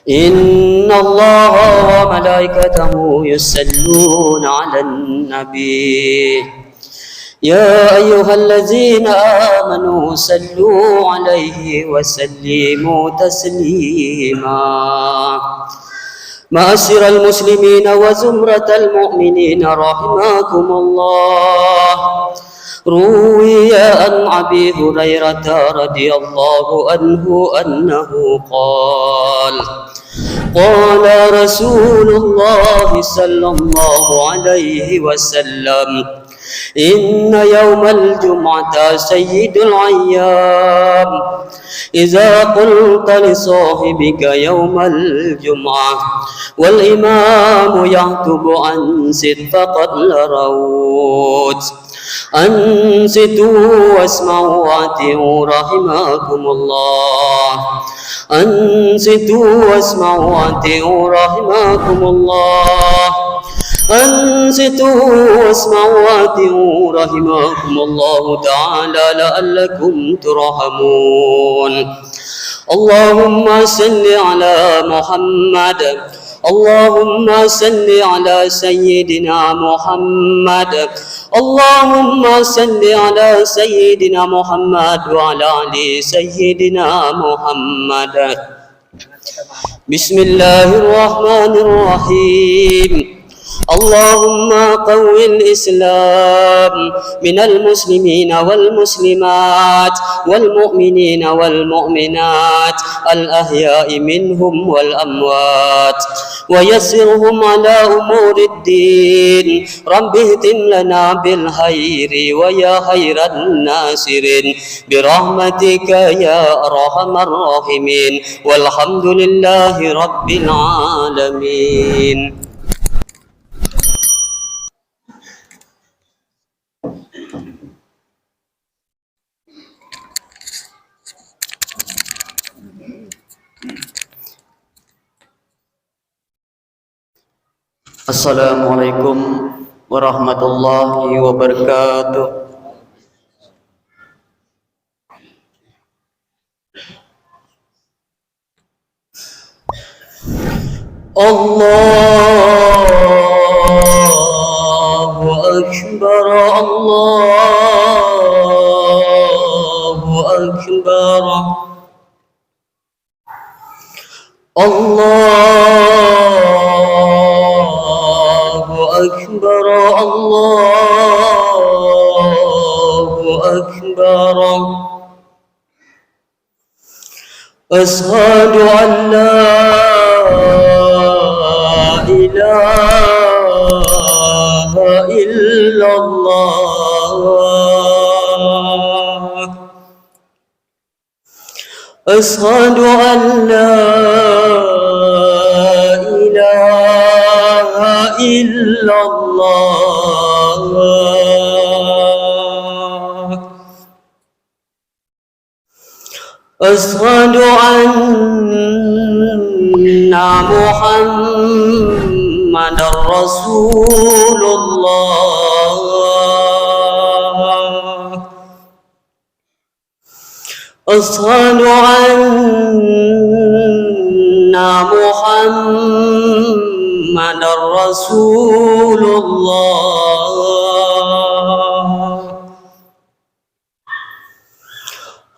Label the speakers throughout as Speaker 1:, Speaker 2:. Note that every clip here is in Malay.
Speaker 1: إن الله وملائكته يصلون على النبي يا أيها الذين آمنوا صلوا عليه وسلموا تسليما. معاشر المسلمين وزمرة المؤمنين رحمكم الله، روي عن أبي هريرة رضي الله عنه أنه قال قال رسول الله صلى الله عليه وسلم: إن يوم الجمعة سيد الأيام، إذا قلت لصاحبك يوم الجمعة والإمام يخطب أنصت فقد لروت. أنصتوا واسمعوا وأطيعوا رحمكم الله. أنصتوا واسمعوا وأطيعوا رحمكم الله. أنصتوا واسمعوا وأطيعوا رحمكم الله تعالى لعلكم ترحمون. اللهم صل على محمد. اللهم صل على سيدنا محمد. اللهم صل على سيدنا محمد وعلى آل سيدنا محمد. بسم الله الرحمن الرحيم. اللهم قو الإسلام من المسلمين والمسلمات والمؤمنين والمؤمنات الأحياء منهم والأموات، ويسرهم على أمور الدين. رب اهتم لنا بالخير ويا خير الناصرين برحمتك يا أرحم الراحمين، والحمد لله رب العالمين. Assalamualaikum warahmatullahi wabarakatuh. Allahu Akbar, Allahu Akbar, Allahu Akbar, Allahu Akbar. Asyhadu an la ilaha illallah. Asyhadu an la ilaha illallah. Asyhadu anna Muhammadar Rasulullah. Asyhadu anna Muhammadar Rasulullah.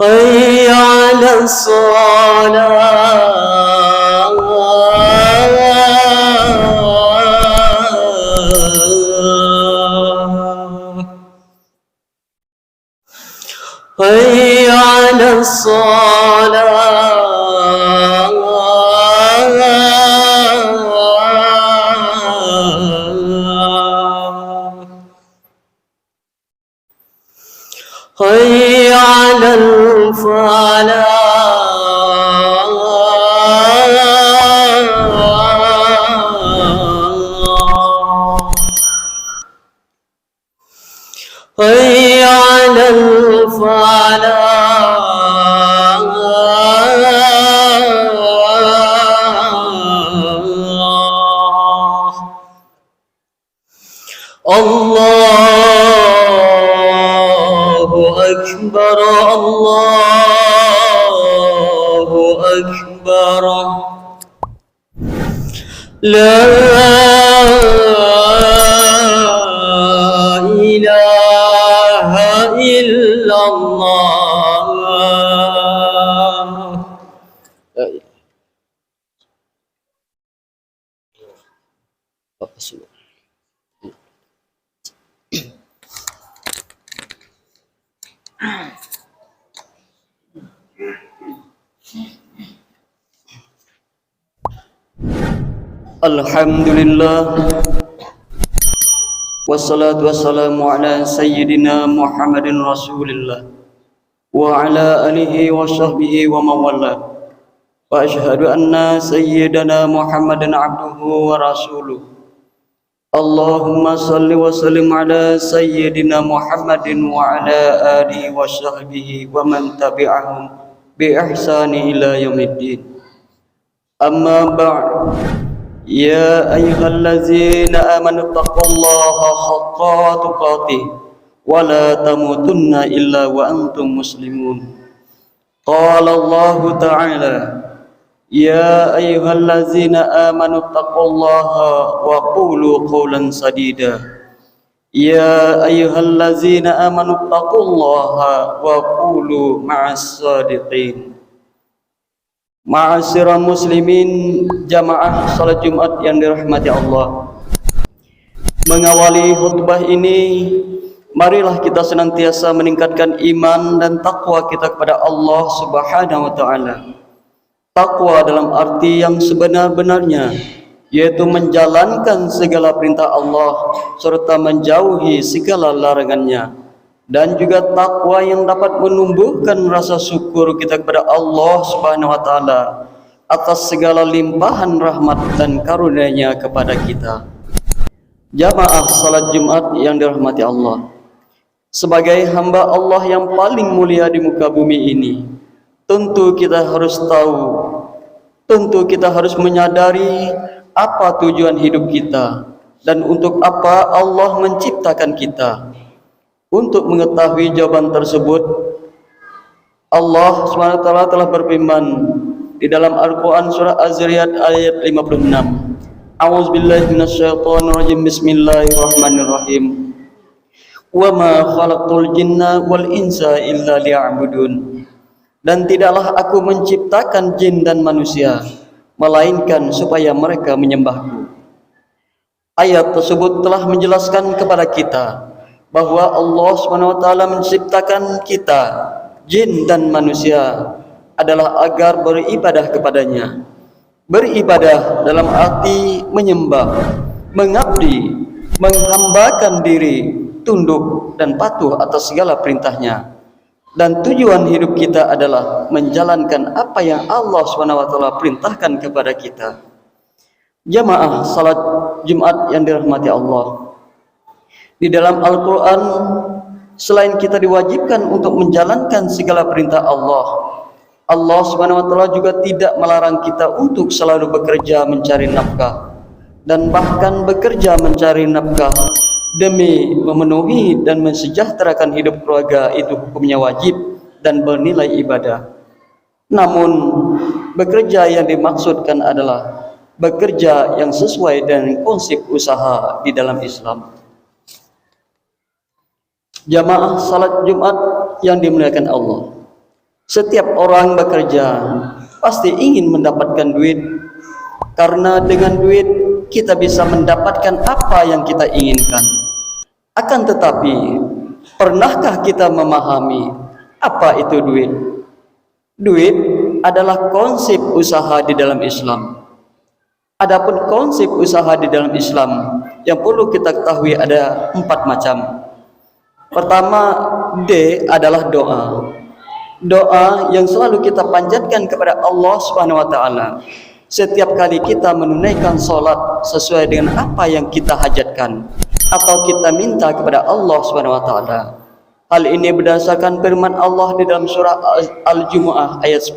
Speaker 1: Hayya 'alas salah. Hayya 'alas salah. Hayya 'alal falah. Hayya 'alal falah. Allahu Akbar, Allahu Akbar. لا إله إلا الله. Alhamdulillah, wassalatu wassalamu ala sayyidina Muhammadin Rasulillah wa ala alihi wa sahbihi wa mawala. Wa ashhadu anna sayyidana Muhammadan abduhu wa rasuluh. Allahumma salli wa sallim ala sayyidina Muhammadin wa ala alihi wa sahbihi wa man tabi'ahum bi ihsani ila yaumiddin. Amma ba'd. Ya ayyuhallazina amanu taqullaha haqqa tuqatih wa la tamutunna illa wa antum muslimun. Qala Allah ta'ala, ya ayyuhallazina amanu taqullaha wa qulu qawlan sadida. Ya ayyuhallazina amanu taqullaha wa qulu ma'as sadiqin. Ma'asyiral muslimin, jamaah salat Jumat yang dirahmati Allah. Mengawali khutbah ini, marilah kita senantiasa meningkatkan iman dan takwa kita kepada Allah Subhanahu wa taala. Takwa dalam arti yang sebenar-benarnya, yaitu menjalankan segala perintah Allah serta menjauhi segala larangannya. Dan juga takwa yang dapat menumbuhkan rasa syukur kita kepada Allah Subhanahu wa taala atas segala limpahan rahmat dan karunia-Nya kepada kita. Jamaah salat Jumat yang dirahmati Allah, sebagai hamba Allah yang paling mulia di muka bumi ini, tentu kita harus tahu, tentu kita harus menyadari apa tujuan hidup kita dan untuk apa Allah menciptakan kita. Untuk mengetahui jawaban tersebut, Allah SWT telah berfirman di dalam Al-Quran surah Az-Zariyat ayat 56. A'udzubillahi minasyaitonirrajim. Bismillahirrahmanirrahim. Wa ma khalaqtul jinna wal insa illa liya'budun. Dan tidaklah aku menciptakan jin dan manusia melainkan supaya mereka menyembahku. Ayat tersebut telah menjelaskan kepada kita bahwa Allah SWT menciptakan kita, jin dan manusia, adalah agar beribadah kepadanya. Beribadah dalam arti menyembah, mengabdi, menghambakan diri, tunduk dan patuh atas segala perintahnya. Dan tujuan hidup kita adalah menjalankan apa yang Allah SWT perintahkan kepada kita. Jamaah salat Jumat yang dirahmati Allah, di dalam Al-Quran, selain kita diwajibkan untuk menjalankan segala perintah Allah, Allah SWT juga tidak melarang kita untuk selalu bekerja mencari nafkah, dan bahkan bekerja mencari nafkah demi memenuhi dan mensejahterakan hidup keluarga itu hukumnya wajib dan bernilai ibadah. Namun, bekerja yang dimaksudkan adalah bekerja yang sesuai dengan konsep usaha di dalam Islam. Jamaah salat Jumat yang dimuliakan Allah, setiap orang bekerja pasti ingin mendapatkan duit, karena dengan duit kita bisa mendapatkan apa yang kita inginkan. Akan tetapi, pernahkah kita memahami apa itu duit? Duit adalah konsep usaha di dalam Islam. Adapun konsep usaha di dalam Islam yang perlu kita ketahui ada 4 macam. Pertama, D adalah doa. Doa yang selalu kita panjatkan kepada Allah Subhanahu wa taala setiap kali kita menunaikan salat sesuai dengan apa yang kita hajatkan atau kita minta kepada Allah Subhanahu wa taala. Hal ini berdasarkan firman Allah di dalam surah Al-Jumu'ah ayat 10.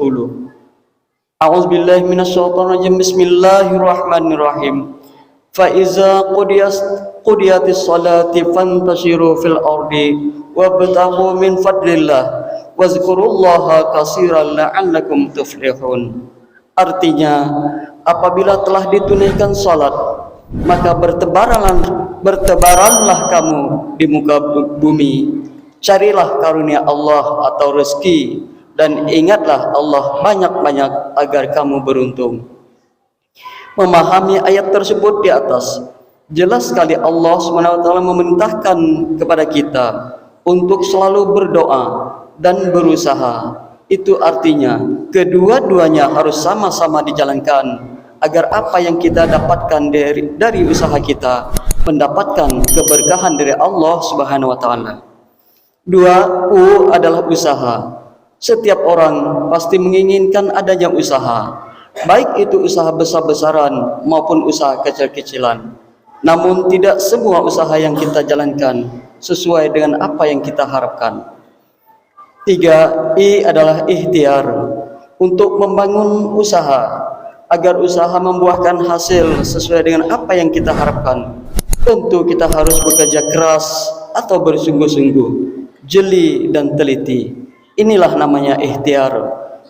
Speaker 1: A'udzubillahi minasyaitonirrajim. Bismillahirrahmanirrahim. Fa iza qudiyatis salati fantashiru fil ardi wabtaghu min fadlillah wazkurullaha katsiran la'allakum tuflihun. Artinya, apabila telah ditunaikan salat, maka bertebaranlah kamu di muka bumi. Carilah karunia Allah atau rezeki, dan ingatlah Allah banyak-banyak agar kamu beruntung. Memahami ayat tersebut di atas, jelas sekali Allah SWT memerintahkan kepada kita untuk selalu berdoa dan berusaha. Itu artinya kedua-duanya harus sama-sama dijalankan agar apa yang kita dapatkan dari usaha kita mendapatkan keberkahan dari Allah Subhanahu wa taala. 2. U adalah usaha. Setiap orang pasti menginginkan adanya usaha, baik itu usaha besar-besaran maupun usaha kecil-kecilan. Namun tidak semua usaha yang kita jalankan sesuai dengan apa yang kita harapkan. 3. I adalah ikhtiar. Untuk membangun usaha agar usaha membuahkan hasil sesuai dengan apa yang kita harapkan, tentu kita harus bekerja keras atau bersungguh-sungguh, jeli dan teliti. Inilah namanya ikhtiar.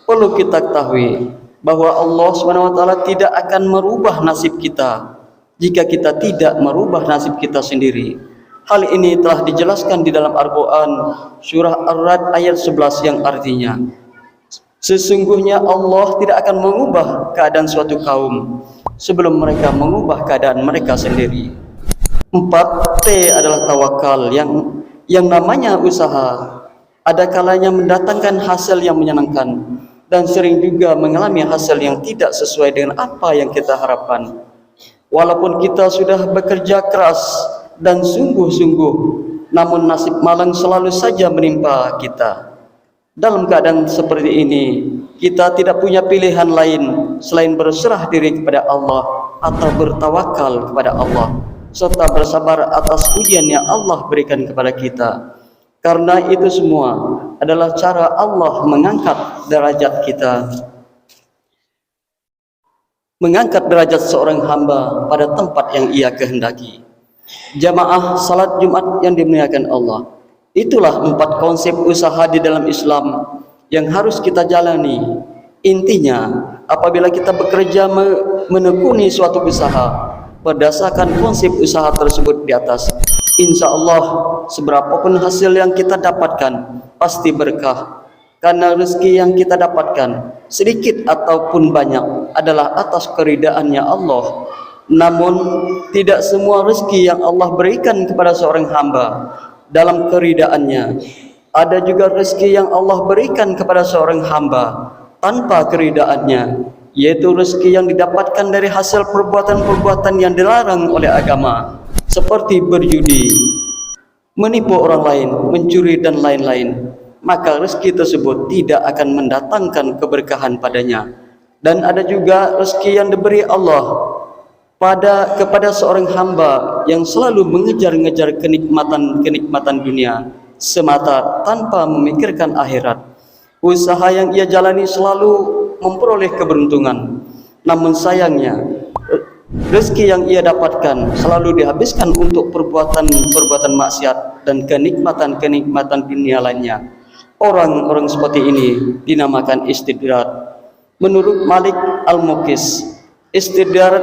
Speaker 1: Perlu kita ketahui bahwa Allah SWT tidak akan merubah nasib kita jika kita tidak merubah nasib kita sendiri. Hal ini telah dijelaskan di dalam Al-Quran surah Ar-Ra'd ayat 11 yang artinya, sesungguhnya Allah tidak akan mengubah keadaan suatu kaum sebelum mereka mengubah keadaan mereka sendiri. 4. T adalah tawakal. Yang namanya usaha ada kalanya mendatangkan hasil yang menyenangkan dan sering juga mengalami hasil yang tidak sesuai dengan apa yang kita harapkan. Walaupun kita sudah bekerja keras dan sungguh-sungguh, namun nasib malang selalu saja menimpa kita. Dalam keadaan seperti ini, kita tidak punya pilihan lain selain berserah diri kepada Allah atau bertawakal kepada Allah, serta bersabar atas ujian yang Allah berikan kepada kita. Karena itu semua adalah cara Allah mengangkat derajat kita, mengangkat derajat seorang hamba pada tempat yang ia kehendaki. Jamaah salat Jumat yang dimuliakan Allah, itulah 4 konsep usaha di dalam Islam yang harus kita jalani. Intinya, apabila kita bekerja menekuni suatu usaha berdasarkan konsep usaha tersebut di atas, insya Allah seberapapun hasil yang kita dapatkan pasti berkah. Karena rezeki yang kita dapatkan sedikit ataupun banyak adalah atas keridaannya Allah. Namun tidak semua rezeki yang Allah berikan kepada seorang hamba dalam keridaannya. Ada juga rezeki yang Allah berikan kepada seorang hamba tanpa keridaannya, yaitu rezeki yang didapatkan dari hasil perbuatan-perbuatan yang dilarang oleh agama, seperti berjudi, menipu orang lain, mencuri dan lain-lain. Maka rezeki tersebut tidak akan mendatangkan keberkahan padanya. Dan ada juga rezeki yang diberi Allah kepada seorang hamba yang selalu mengejar-ngejar kenikmatan dunia semata tanpa memikirkan akhirat. Usaha yang ia jalani selalu memperoleh keberuntungan, namun sayangnya rezeki yang ia dapatkan selalu dihabiskan untuk perbuatan maksiat dan kenikmatan dunia lainnya. Orang-orang seperti ini dinamakan istidrat. Menurut Malik Al-Muqis, istidrat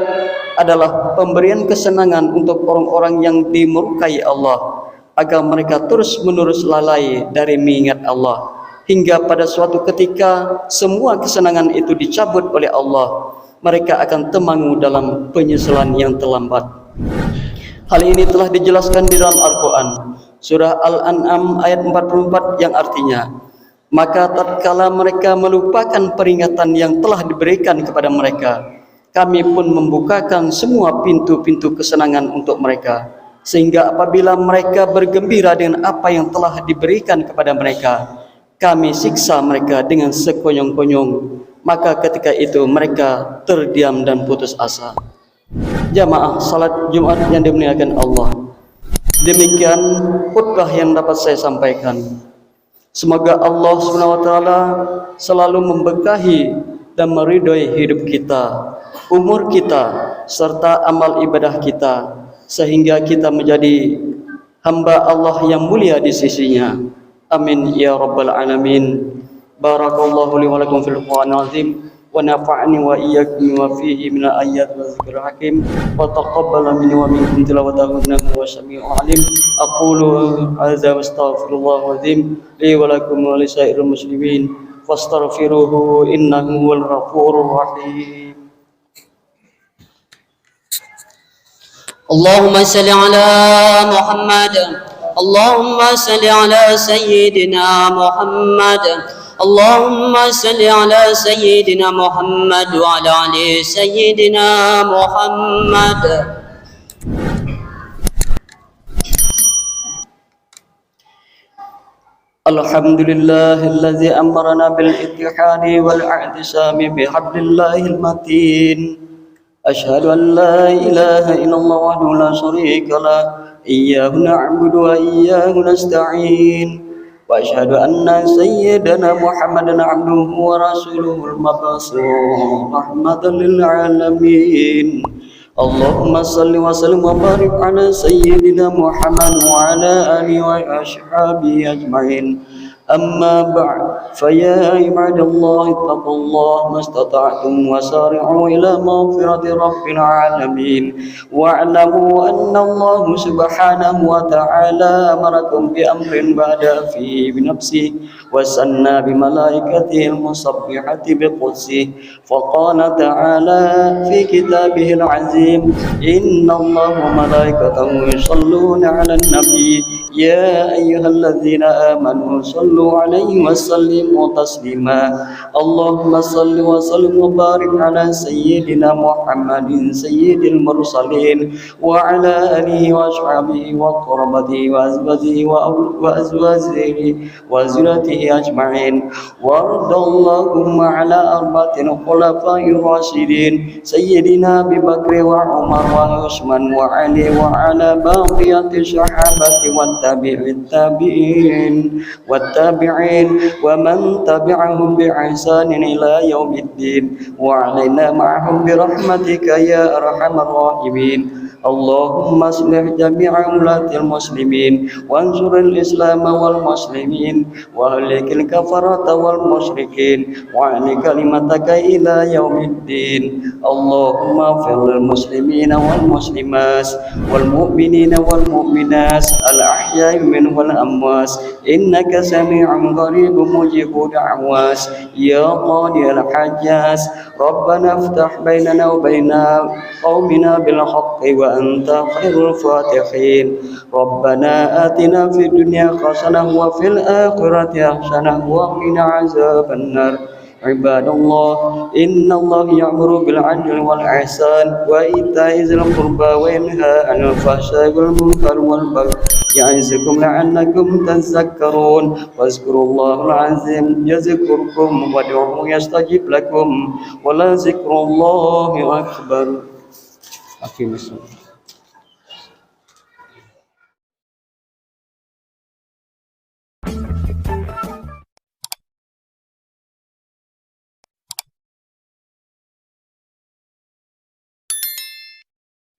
Speaker 1: adalah pemberian kesenangan untuk orang-orang yang dimurkai Allah agar mereka terus-menerus lalai dari mengingat Allah, hingga pada suatu ketika semua kesenangan itu dicabut oleh Allah, mereka akan temangu dalam penyesalan yang terlambat. Hal ini telah dijelaskan di dalam Al-Quran surah Al-An'am ayat 44 yang artinya, maka tatkala mereka melupakan peringatan yang telah diberikan kepada mereka, kami pun membukakan semua pintu-pintu kesenangan untuk mereka, sehingga apabila mereka bergembira dengan apa yang telah diberikan kepada mereka, kami siksa mereka dengan sekonyong-konyong. Maka ketika itu mereka terdiam dan putus asa. Jamaah salat Jumat yang dimuliakan Allah, demikian khutbah yang dapat saya sampaikan. Semoga Allah SWT selalu memberkahi dan meridhoi hidup kita, umur kita, serta amal ibadah kita, sehingga kita menjadi hamba Allah yang mulia di sisinya. Amin ya rabbal alamin. Barakallahu li wa lakum fil Qur'anil azim ونفعني وإياكم بما فيه من الآيات والذكر الحكيم وتقبل مني ومنكم تلاوته إنه هو السميع العليم. أقول هذا واستغفر الله العظيم لي ولكم ولسائر المسلمين فاستغفروه إنه هو الغفور الرحيم.
Speaker 2: اللهم صل على محمد. اللهم صل على سيدنا محمد. اللهم صل على سيدنا محمد وعلى آل سيدنا محمد.
Speaker 1: الحمد لله الذي أمرنا بالاتحاد والاعتصام بحبل الله المتين. أشهد أن لا إله إلا الله وحده لا شريك له إياه نعبد وإياه نستعين. وأشهد أن سيدنا محمدا عبده ورسوله المبعوث رحمة للعالمين. اللهم صل وسلم وبارك على سيدنا محمد وعلى آله وأصحابه أجمعين. أما بعد فيا عباد الله اتقوا الله ما استطعتم وسارعوا إلى مغفرة رب العالمين واعلموا أن الله سبحانه وتعالى أمركم بأمر بدأ فيه بنفسه وسنى بملائكته المسبحة بقدسه فقال تعالى في كتابه العظيم إن الله وملائكته يصلون على النبي يا أيها الذين آمنوا صلوا عليه وسلموا تسليما. اللهم صل وسلم وبارك على سيدنا محمد سيد المرسلين وعلى آله وأصحابه وقربته وأزواجه وذريته أجمعين. وارض اللهم على أربعة الخلفاء الراشدين سيدنا أبي بكر وعمر وعثمان وعلي وعلى بقية الصحابة والتابعين ومن تبعهم بإحسان إلى يوم الدين وعلينا معهم برحمتك يا أرحم الراحمين. اللهم اصلح جميع ولاة المسلمين وانصر الإسلام والمسلمين واهلك الكفرة والمشركين واعل كلمتك إلى يوم الدين. اللهم اغفر للمسلمين والمسلمات والمؤمنين والمؤمنات الأحياء منهم والأموات إنك سميع قريب مجيب دعوات يا قاضي الحاجات. ربنا افتح بيننا وبين قومنا بالحق وأنت خير الفاتحين. ربنا آتنا في الدنيا حسنة وفي الآخرة حسنة وقنا عذاب النار. عباد الله إن الله يأمر بالعدل والإحسان وإيتاء ذي القربى وينهى عن الفحشاء والمنكر والبغي يعظكم لعلكم تذكرون. واذكروا الله العظيم يذكركم وادعوه يستجب لكم ولذكر الله أكبر.